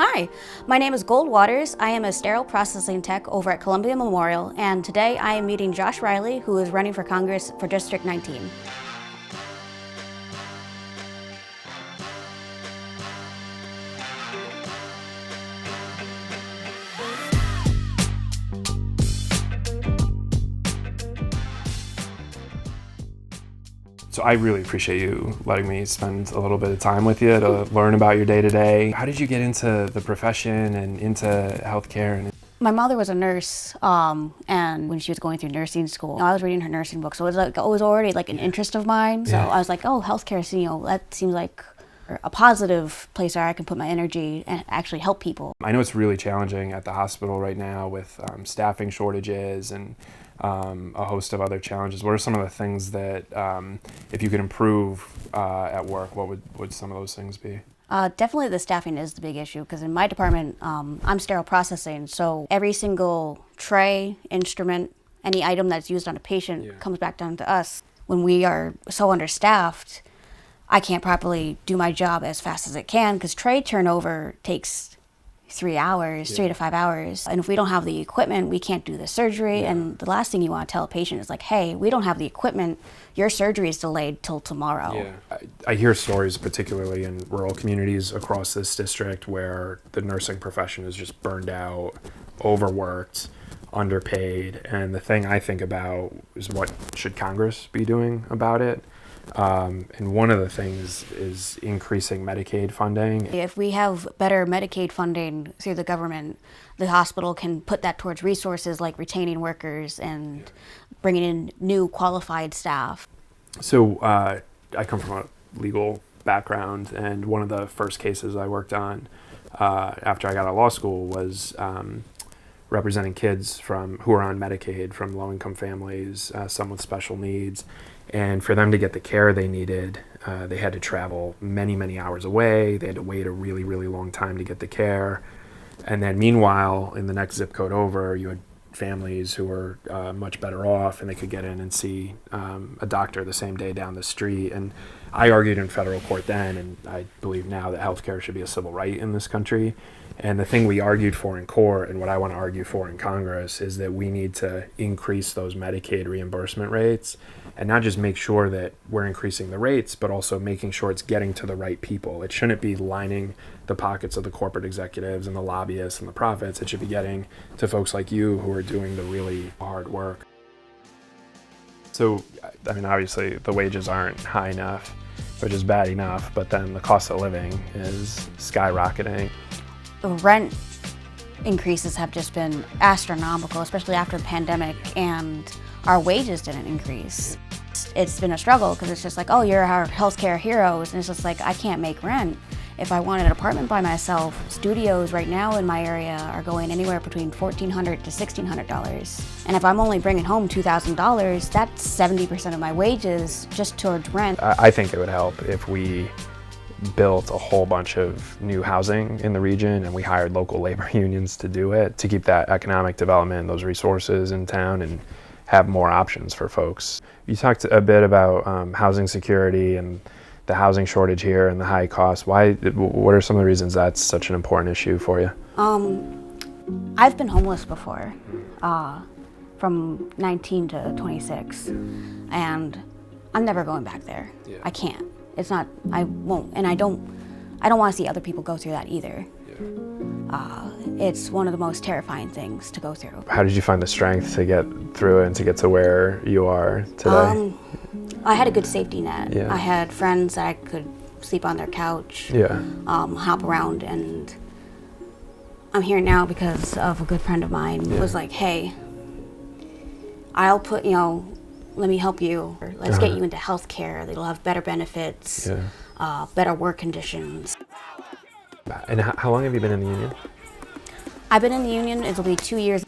Hi, my name is Gold Waters. I am a sterile processing tech over at Columbia Memorial, and today I am meeting Josh Riley, who is running for Congress for District 19. So I really appreciate you letting me spend a little bit of time with you to learn about your day-to-day. How did you get into the profession and into healthcare? My mother was a nurse, and when she was going through nursing school, I was reading her nursing book, so it was already like an interest of mine. So I was like, oh, healthcare, that seems like a positive place where I can put my energy and actually help people. I know it's really challenging at the hospital right now with staffing shortages and a host of other challenges. What are some of the things that, if you could improve at work, what would some of those things be? Definitely the staffing is the big issue, because in my department, I'm sterile processing, so every single tray, instrument, any item that's used on a patient comes back down to us. When we are so understaffed, I can't properly do my job as fast as it can, because tray turnover takes 3 hours, 3 to 5 hours. And if we don't have the equipment, we can't do the surgery. And the last thing you want to tell a patient is like, hey, we don't have the equipment, your surgery is delayed till tomorrow. Yeah. I hear stories, particularly in rural communities across this district, where the nursing profession is just burned out, overworked, underpaid. And the thing I think about is, what should Congress be doing about it? And one of the things is increasing Medicaid funding. If we have better Medicaid funding through the government, the hospital can put that towards resources like retaining workers and bringing in new qualified staff. So I come from a legal background, and one of the first cases I worked on after I got out of law school was representing kids who are on Medicaid from low-income families, some with special needs. And for them to get the care they needed, they had to travel many, many hours away. They had to wait a really, really long time to get the care. And then meanwhile, in the next zip code over, you had families who were much better off, and they could get in and see a doctor the same day down the street. And I argued in federal court then, and I believe now, that healthcare should be a civil right in this country. And the thing we argued for in court, and what I want to argue for in Congress, is that we need to increase those Medicaid reimbursement rates, and not just make sure that we're increasing the rates, but also making sure it's getting to the right people. It shouldn't be lining the pockets of the corporate executives and the lobbyists and the profits. It should be getting to folks like you who are doing the really hard work. So, I mean, obviously the wages aren't high enough, which is bad enough, but then the cost of living is skyrocketing. The rent increases have just been astronomical, especially after the pandemic, and our wages didn't increase. It's been a struggle, because it's just like, oh, you're our healthcare heroes, and it's just like, I can't make rent. If I wanted an apartment by myself, studios right now in my area are going anywhere between $1,400 to $1,600. And if I'm only bringing home $2,000, that's 70% of my wages just towards rent. I think it would help if we built a whole bunch of new housing in the region, and we hired local labor unions to do it, to keep that economic development, those resources in town, and have more options for folks. You talked a bit about housing security and the housing shortage here and the high costs. What are some of the reasons that's such an important issue for you? I've been homeless before, from 19 to 26, and I'm never going back there. I can't. I won't, and I don't want to see other people go through that either. It's one of the most terrifying things to go through. How did you find the strength to get through it and to get to where you are today? I had a good safety net. I had friends that I could sleep on their couch, hop around, and I'm here now because of a good friend of mine was like, hey, I'll put, let me help you. Let's get you into healthcare. They'll have better benefits, better work conditions. And how long have you been in the union? I've been in the union, it'll be 2 years.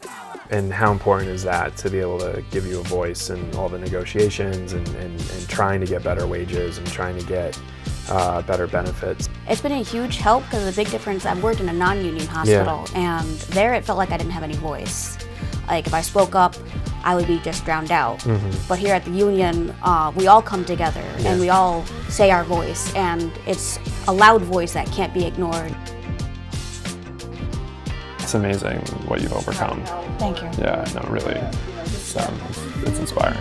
And how important is that to be able to give you a voice in all the negotiations and trying to get better wages and trying to get better benefits? It's been a huge help, because the big difference, I've worked in a non-union hospital, and there it felt like I didn't have any voice. Like, if I spoke up, I would be just drowned out. But here at the union, we all come together and we all say our voice, and it's a loud voice that can't be ignored. It's amazing what you've overcome. Thank you. Yeah, no, really, it's inspiring.